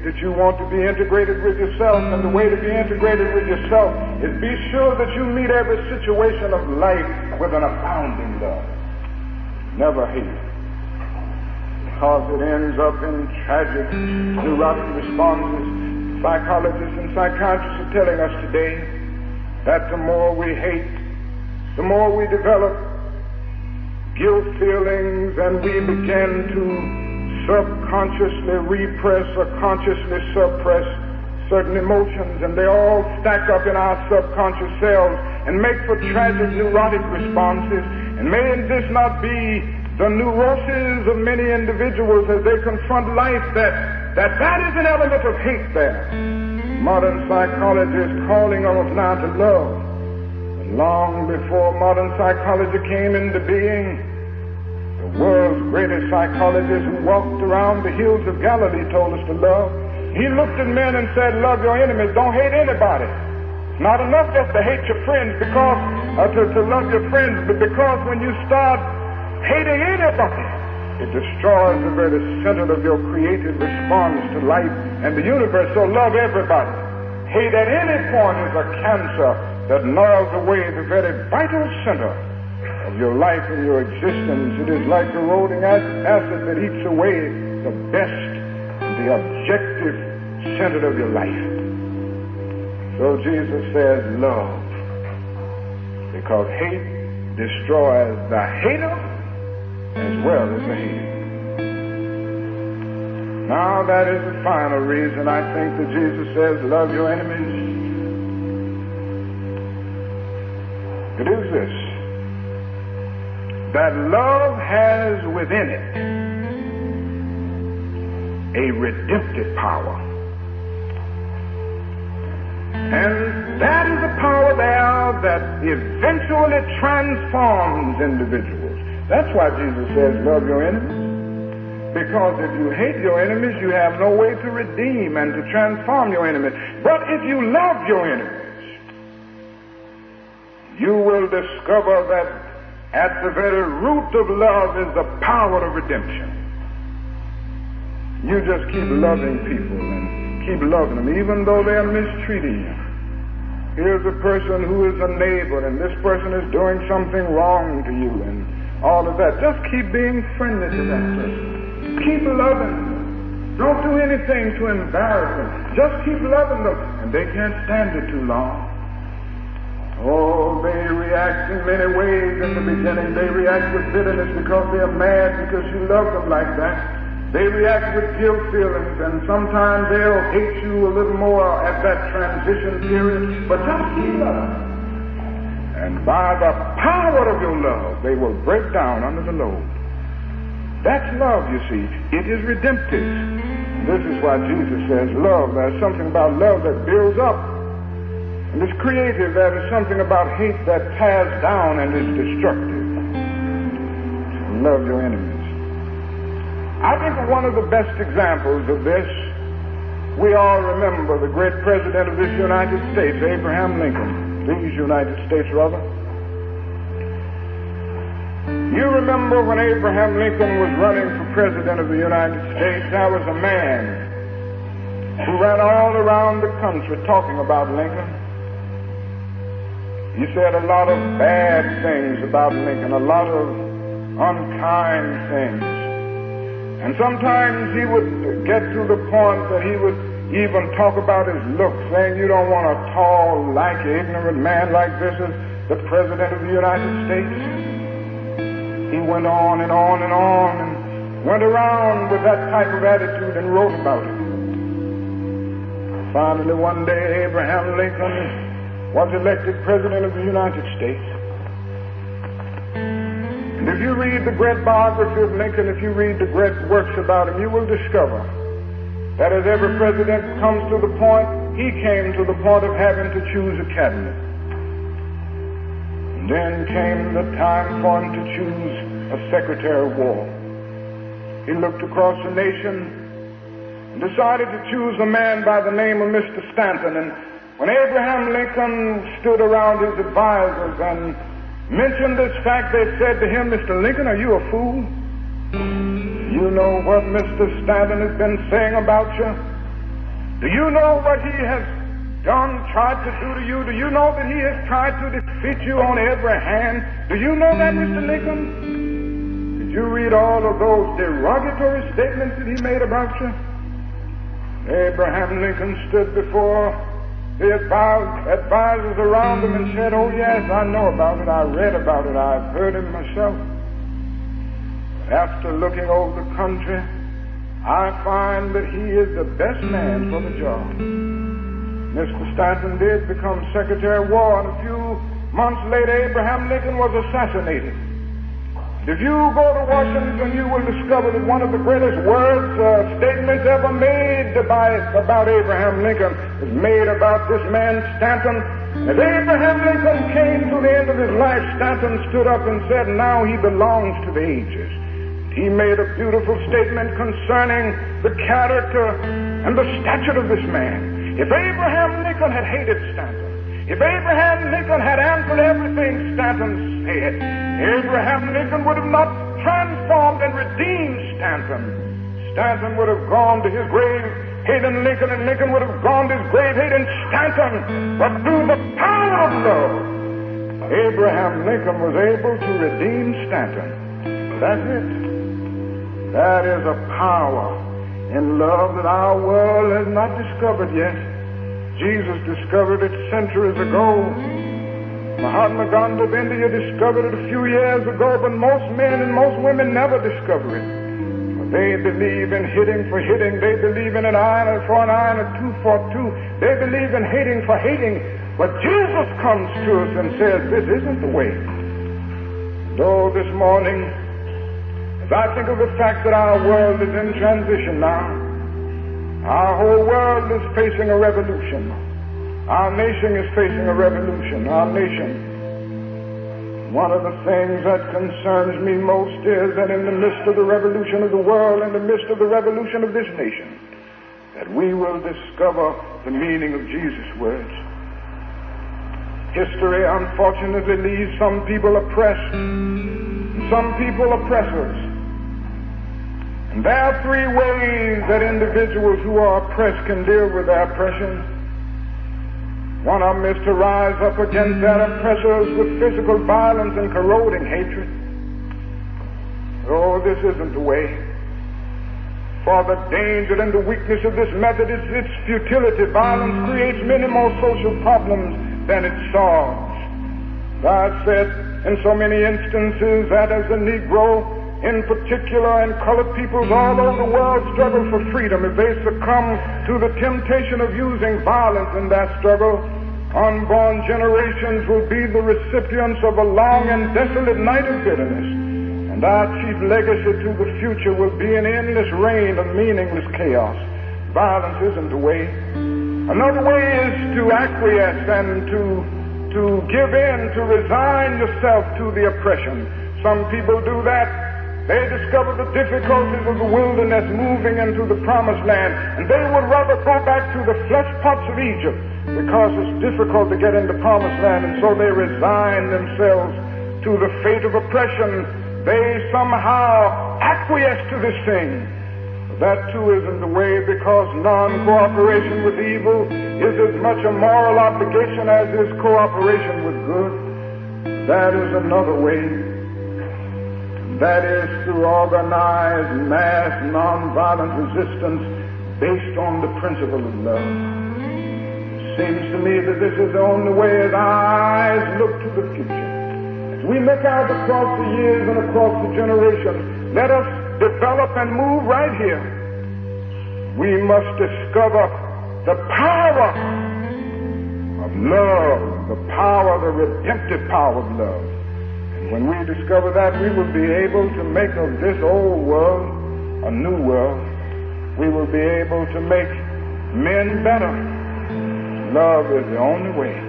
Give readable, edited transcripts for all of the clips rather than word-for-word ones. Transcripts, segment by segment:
that you want to be integrated with yourself, and the way to be integrated with yourself is be sure that you meet every situation of life with an abounding love. Never hate. Because it ends up in tragic, neurotic responses. Psychologists and psychiatrists are telling us today that the more we hate, the more we develop guilt feelings, and we begin to subconsciously repress or consciously suppress certain emotions, and they all stack up in our subconscious selves and make for tragic neurotic responses. And may this not be the neuroses of many individuals as they confront life, that is an element of hate there. Modern psychology is calling on us now to love. And long before modern psychology came into being, the world's greatest psychologist who walked around the hills of Galilee told us to love. He looked at men and said, love your enemies, don't hate anybody. It's not enough just to hate your friends, because to love your friends, but because when you start hating anybody, it destroys the very center of your creative response to life and the universe. So love everybody. Hate at any point is a cancer that gnaws away the very vital center of your life and your existence. It is like corroding acid that eats away the best and the objective center of your life. So Jesus says love, because hate destroys the hater as well as the hated. Now that is the final reason I think that Jesus says love your enemies. It is this, that love has within it a redemptive power. And that is a power there that eventually transforms individuals. That's why Jesus says love your enemies. Because if you hate your enemies, you have no way to redeem and to transform your enemies. But if you love your enemies, you will discover that at the very root of love is the power of redemption. You just keep loving people and keep loving them, even though they're mistreating you. Here's a person who is a neighbor, and this person is doing something wrong to you, and all of that. Just keep being friendly to that person. Keep loving them. Don't do anything to embarrass them. Just keep loving them, and they can't stand it too long. Oh, they react in many ways in the beginning. They react with bitterness because they're mad because you love them like that. They react with guilt feelings, and sometimes they'll hate you a little more at that transition period, but just keep loving them. And by the power of your love, they will break down under the load. That's love, you see. It is redemptive. This is why Jesus says love. There's something about love that builds up. And it's creative. There is something about hate that tears down and is destructive. So love your enemies. I think one of the best examples of this, we all remember the great president of this United States, Abraham Lincoln. These United States, rather. You remember when Abraham Lincoln was running for president of the United States, there was a man who ran all around the country talking about Lincoln. He said a lot of bad things about Lincoln, a lot of unkind things. And sometimes he would get to the point that he would even talk about his looks, saying, you don't want a tall, lanky, ignorant man like this as the president of the United States. He went on and on and on and went around with that type of attitude and wrote about it. Finally, one day, Abraham Lincoln was elected president of the United States. And if you read the great biography of Lincoln, if you read the great works about him, you will discover that as every president comes to the point, he came to the point of having to choose a cabinet. And then came the time for him to choose a Secretary of War. He looked across the nation and decided to choose a man by the name of Mr. Stanton. And when Abraham Lincoln stood around his advisors and mentioned this fact, they said to him, Mr. Lincoln, are you a fool? You know what Mr. Stanton has been saying about you? Do you know what he has done, tried to do to you? Do you know that he has tried to defeat you on every hand? Do you know that, Mr. Lincoln? Did you read all of those derogatory statements that he made about you? Abraham Lincoln stood before the advisors around him and said, "Oh yes, I know about it, I read about it, I've heard it myself. After looking over the country, I find that he is the best man for the job." Mr. Stanton did become Secretary of War, and a few months later, Abraham Lincoln was assassinated. If you go to Washington, you will discover that one of the greatest statements ever made about Abraham Lincoln was made about this man, Stanton. As Abraham Lincoln came to the end of his life, Stanton stood up and said, "Now he belongs to the ages." He made a beautiful statement concerning the character and the stature of this man. If Abraham Lincoln had hated Stanton, if Abraham Lincoln had answered everything Stanton said, Abraham Lincoln would have not transformed and redeemed Stanton. Stanton would have gone to his grave hating Lincoln, and Lincoln would have gone to his grave hating Stanton. But through the power of love, Abraham Lincoln was able to redeem Stanton. That's it. That is a power in love that our world has not discovered yet. Jesus discovered it centuries ago. Mahatma Gandhi of India discovered it a few years ago, but most men and most women never discover it. They believe in hitting for hitting. They believe in an eye for an eye and a tooth for a tooth. They believe in hating for hating. But Jesus comes to us and says, this isn't the way. Though this morning, as I think of the fact that our world is in transition now, our whole world is facing a revolution. Our nation is facing a revolution. Our nation. One of the things that concerns me most is that in the midst of the revolution of the world, in the midst of the revolution of this nation, that we will discover the meaning of Jesus' words. History, unfortunately, leaves some people oppressed and some people oppressors. And there are three ways that individuals who are oppressed can deal with their oppression. One of them is to rise up against their oppressors with physical violence and corroding hatred. Oh, this isn't the way. For the danger and the weakness of this method is its futility. Violence creates many more social problems than it solves. God said in so many instances that as the Negro in particular and colored peoples all over the world struggle for freedom, if they succumb to the temptation of using violence in that struggle, unborn generations will be the recipients of a long and desolate night of bitterness. And our chief legacy to the future will be an endless reign of meaningless chaos. Violence isn't the way. Another way is to acquiesce and to give in, to resign yourself to the oppression. Some people do that. They discover the difficulties of the wilderness moving into the promised land, and they would rather go back to the flesh pots of Egypt because it's difficult to get into promised land, and so they resign themselves to the fate of oppression. They somehow acquiesce to this thing. But that too isn't the way, because non-cooperation with evil is as much a moral obligation as is cooperation with good. That is another way. That is through organized mass nonviolent resistance based on the principle of love. It seems to me that this is the only way as our eyes look to the future. As we look out across the years and across the generations, let us develop and move right here. We must discover the power of love, the power, the redemptive power of love. When we discover that, we will be able to make of this old world a new world. We will be able to make men better. Love is the only way.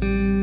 you.